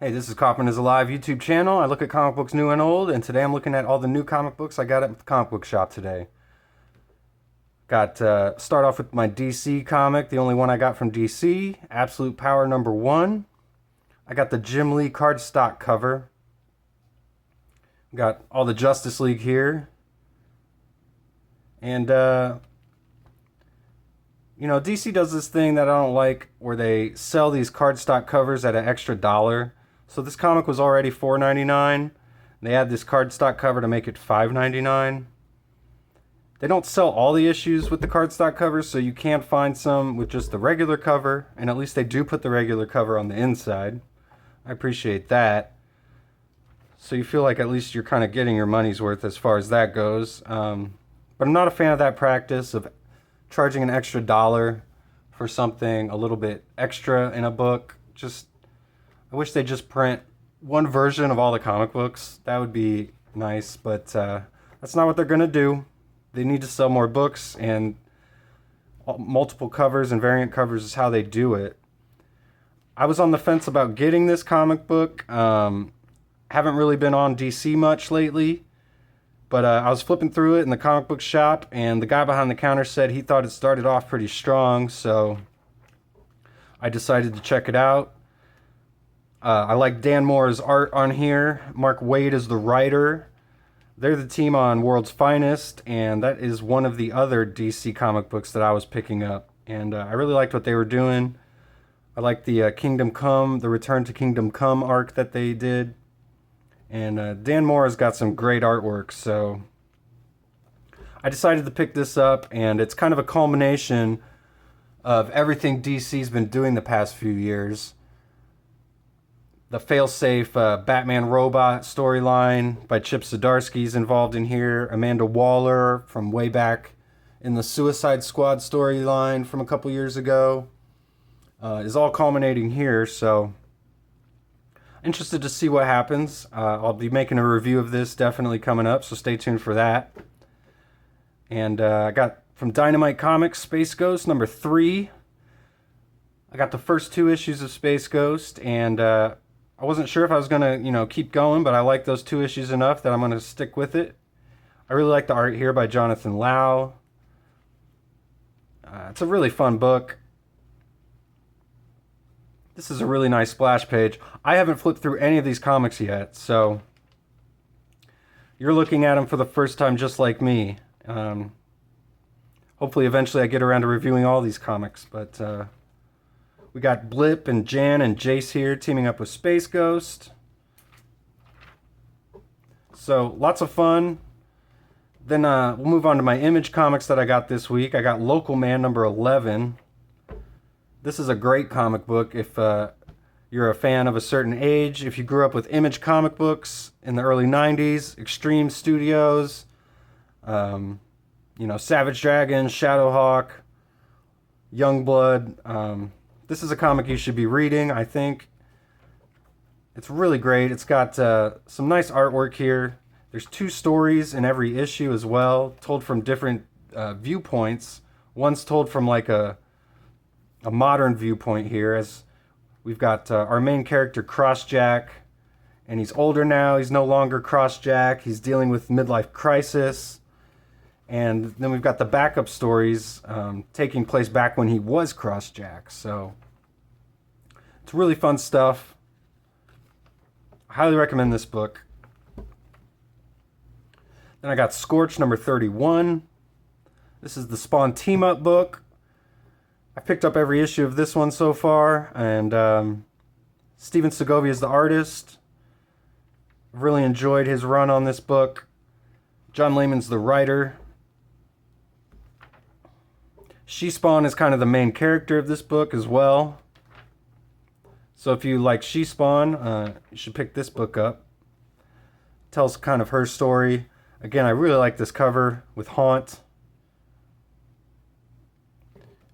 Hey, this is Kaufman is Alive YouTube channel. I look at comic books new and old, and today I'm looking at all the new comic books I got at the comic book shop today. Got start off with my DC comic, the only one I got from DC, Absolute Power #1. I got the Jim Lee cardstock cover. Got all the Justice League here. And DC does this thing that I don't like where they sell these cardstock covers at an extra dollar. So this comic was already $4.99. They add this cardstock cover to make it $5.99. They don't sell all the issues with the cardstock covers, so you can't find some with just the regular cover, and at least they do put the regular cover on the inside. I appreciate that. So you feel like at least you're kind of getting your money's worth as far as that goes. But I'm not a fan of that practice of charging an extra dollar for something a little bit extra in a book. I wish they just print one version of all the comic books. That would be nice, but that's not what they're gonna do. They need to sell more books, and multiple covers and variant covers is how they do it. I was on the fence about getting this comic book. Haven't really been on DC much lately, but I was flipping through it in the comic book shop, and the guy behind the counter said he thought it started off pretty strong, so I decided to check it out. I like Dan More's art on here. Mark Waid is the writer. They're the team on World's Finest, and that is one of the other DC comic books that I was picking up. And I really liked what they were doing. I like the Kingdom Come, the Return to Kingdom Come arc that they did. And Dan Mora has got some great artwork, so I decided to pick this up, and it's kind of a culmination of everything DC's been doing the past few years. The failsafe Batman Robot storyline by Chip Zdarsky is involved in here. Amanda Waller from way back in the Suicide Squad storyline from a couple years ago is all culminating here, so interested to see what happens. I'll be making a review of this definitely coming up, so stay tuned for that. And I got from Dynamite Comics Space Ghost #3. I got the first 2 issues of Space Ghost, and I wasn't sure if I was gonna, keep going, but I like those 2 issues enough that I'm gonna stick with it. I really like the art here by Jonathan Lau. It's a really fun book. This is a really nice splash page. I haven't flipped through any of these comics yet, so you're looking at them for the first time just like me. Hopefully eventually I get around to reviewing all these comics, but we got Blip and Jan and Jace here teaming up with Space Ghost. So lots of fun. Then we'll move on to my Image comics that I got this week. I got Local Man #11. This is a great comic book if you're a fan of a certain age. If you grew up with Image comic books in the early 90s, Extreme Studios, Savage Dragon, Shadowhawk, Youngblood. This is a comic you should be reading, I think. It's really great. It's got some nice artwork here. There's 2 stories in every issue as well, told from different viewpoints. One's told from like a modern viewpoint here, as we've got our main character Crossjack, and he's older now. He's no longer Crossjack. He's dealing with midlife crisis. And then we've got the backup stories taking place back when he was Crossjack. So it's really fun stuff. I highly recommend this book. Then I got Scorch #31. This is the Spawn team-up book. I picked up every issue of this one so far, and Steven Segovia is the artist. I've really enjoyed his run on this book. John Layman's the writer. She-Spawn is kind of the main character of this book as well. So if you like She-Spawn, you should pick this book up. Tells kind of her story. Again, I really like this cover with Haunt.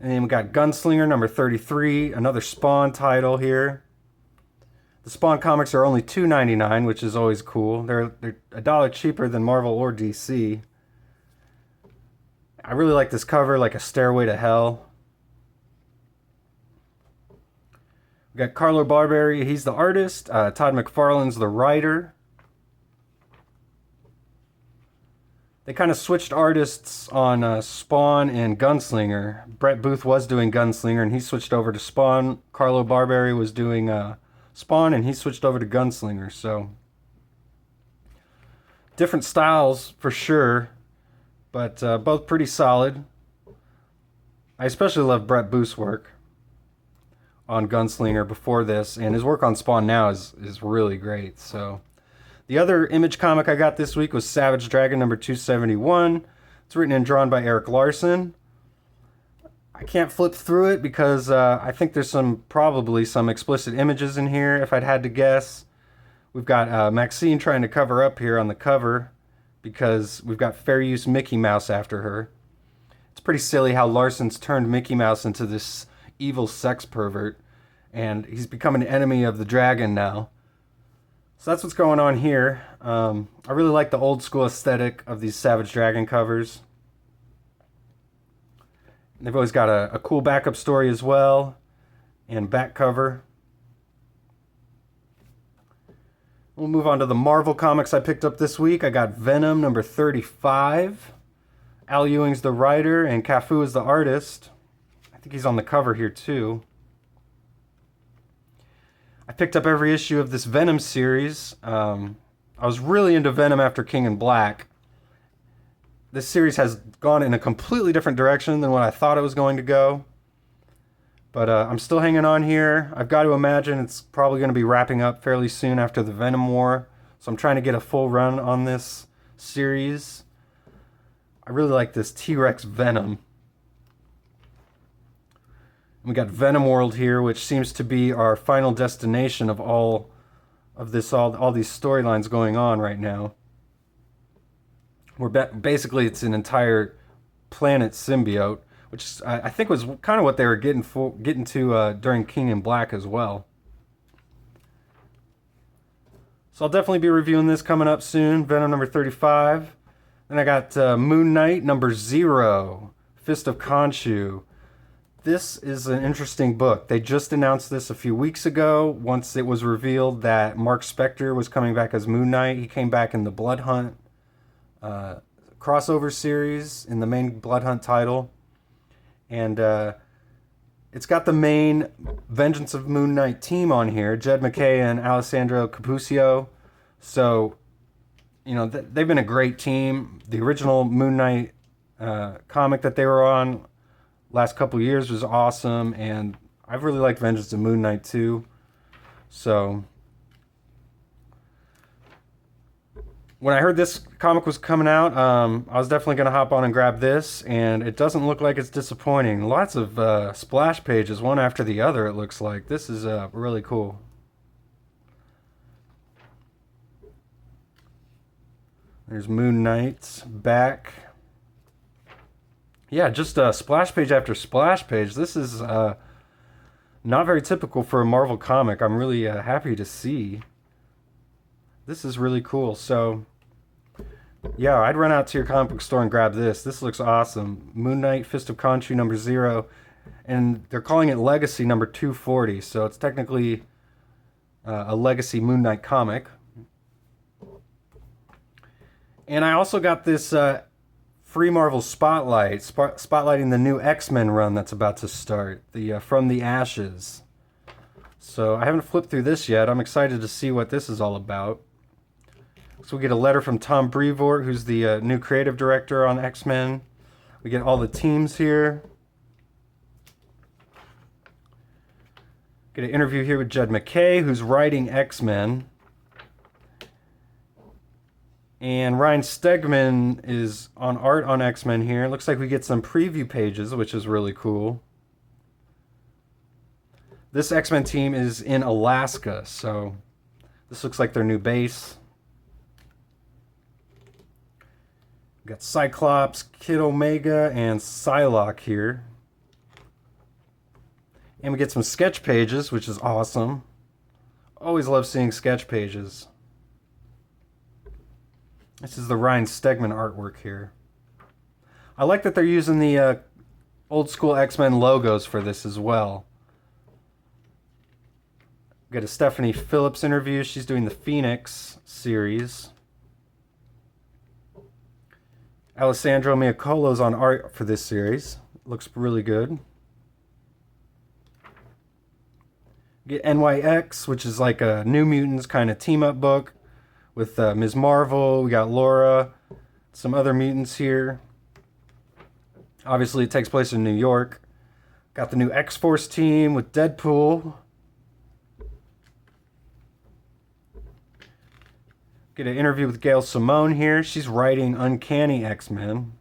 And then we got Gunslinger #33, another Spawn title here. The Spawn comics are only $2.99, which is always cool. They're $1 cheaper than Marvel or DC. I really like this cover, like a stairway to hell. We got Carlo Barberi, he's the artist. Todd McFarlane's the writer. They kind of switched artists on Spawn and Gunslinger. Brett Booth was doing Gunslinger and he switched over to Spawn. Carlo Barberi was doing Spawn and he switched over to Gunslinger. So different styles for sure, but both pretty solid. I especially love Brett Booth's work on Gunslinger before this, and his work on Spawn now is really great. So the other Image comic I got this week was Savage Dragon number 271. It's written and drawn by Erik Larsen. I can't flip through it because I think there's probably some explicit images in here if I'd had to guess. We've got Maxine trying to cover up here on the cover because we've got Fair Use Mickey Mouse after her. It's pretty silly how Larsen's turned Mickey Mouse into this evil sex pervert, and he's become an enemy of the dragon now. So that's what's going on here. I really like the old school aesthetic of these Savage Dragon covers. They've always got a cool backup story as well, and back cover. We'll move on to the Marvel comics I picked up this week. I got Venom number 35. Al Ewing's the writer and Cafu is the artist. I think he's on the cover here too. I picked up every issue of this Venom series. I was really into Venom after King in Black. This series has gone in a completely different direction than what I thought it was going to go. But I'm still hanging on here. I've got to imagine it's probably going to be wrapping up fairly soon after the Venom War. So I'm trying to get a full run on this series. I really like this T-Rex Venom. And we got Venom World here, which seems to be our final destination of all these storylines going on right now. Basically it's an entire planet symbiote, which I think was kind of what they were getting to during King in Black as well. So I'll definitely be reviewing this coming up soon. Venom number 35. Then I got Moon Knight number 0, Fist of Khonshu. This is an interesting book. They just announced this a few weeks ago once it was revealed that Mark Spector was coming back as Moon Knight. He came back in the Blood Hunt crossover series in the main Blood Hunt title. And it's got the main Vengeance of Moon Knight team on here, Jed MacKay and Alessandro Cappuccio. So, you know, they've been a great team. The original Moon Knight comic that they were on last couple years was awesome, and I've really liked Vengeance of Moon Knight too. So when I heard this comic was coming out, I was definitely going to hop on and grab this, and it doesn't look like it's disappointing. Lots of splash pages, one after the other, it looks like. This is really cool. There's Moon Knight's back. Yeah, just splash page after splash page. This is not very typical for a Marvel comic. I'm really happy to see. This is really cool. So, yeah, I'd run out to your comic book store and grab this. This looks awesome. Moon Knight, Fist of Khonshu number 0. And they're calling it Legacy number 240. So it's technically a Legacy Moon Knight comic. And I also got this free Marvel Spotlight, spotlighting the new X-Men run that's about to start, the From the Ashes. So I haven't flipped through this yet. I'm excited to see what this is all about. So we get a letter from Tom Brevoort, who's the new creative director on X-Men. We get all the teams here. Get an interview here with Jed MacKay, who's writing X-Men. And Ryan Stegman is on art on X-Men here. It looks like we get some preview pages, which is really cool. This X-Men team is in Alaska, so this looks like their new base. We got Cyclops, Kid Omega, and Psylocke here. And we get some sketch pages, which is awesome. Always love seeing sketch pages. This is the Ryan Stegman artwork here. I like that they're using the old school X-Men logos for this as well. We got a Stephanie Phillips interview. She's doing the Phoenix series. Alessandro Miacolo's on art for this series. Looks really good. Get NYX, which is like a New Mutants kind of team-up book with Ms. Marvel. We got Laura, some other mutants here. Obviously, it takes place in New York. Got the new X-Force team with Deadpool. Get an interview with Gail Simone here. She's writing Uncanny X-Men.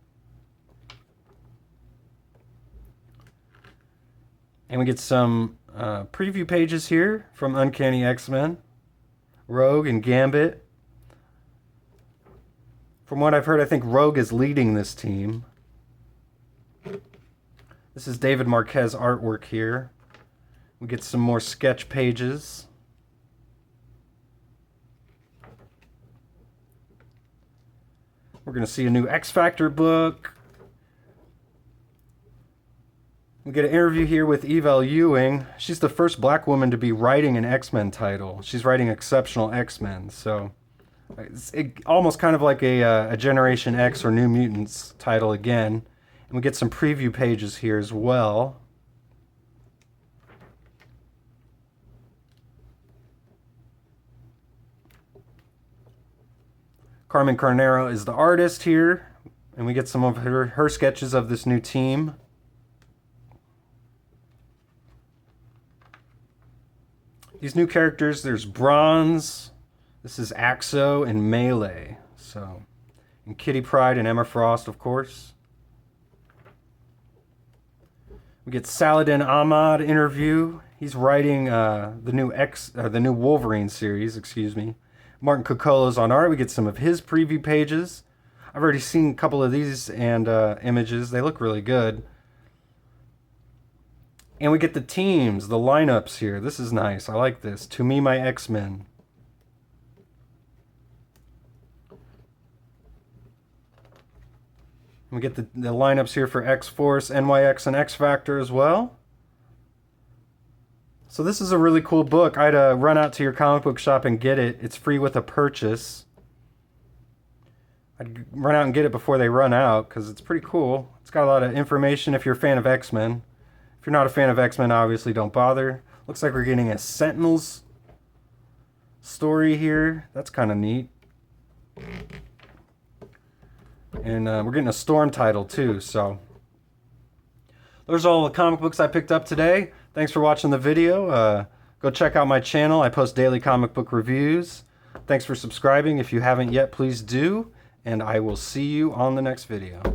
And we get some preview pages here from Uncanny X-Men. Rogue and Gambit. From what I've heard, I think Rogue is leading this team. This is David Marquez artwork here. We get some more sketch pages. We're going to see a new X-Factor book. We get an interview here with Evel Ewing. She's the first black woman to be writing an X-Men title. She's writing Exceptional X-Men, so it's almost kind of like a Generation X or New Mutants title again. And we get some preview pages here as well. Carmen Carnero is the artist here, and we get some of her sketches of this new team. These new characters, there's Bronze, this is Axo, and Melee. So, and Kitty Pryde and Emma Frost, of course. We get Saladin Ahmad interview. He's writing the new Wolverine series, excuse me. Martin Coccolo's on art. We get some of his preview pages. I've already seen a couple of these and images. They look really good. And we get the teams, the lineups here. This is nice. I like this. To Me, My X-Men. We get the lineups here for X-Force, NYX, and X-Factor as well. So this is a really cool book. I'd run out to your comic book shop and get it. It's free with a purchase. I'd run out and get it before they run out because it's pretty cool. It's got a lot of information if you're a fan of X-Men. If you're not a fan of X-Men, obviously don't bother. Looks like we're getting a Sentinels story here. That's kind of neat. And we're getting a Storm title too, so those are all the comic books I picked up today. Thanks for watching the video. Go check out my channel. I post daily comic book reviews. Thanks for subscribing. If you haven't yet, please do. And I will see you on the next video.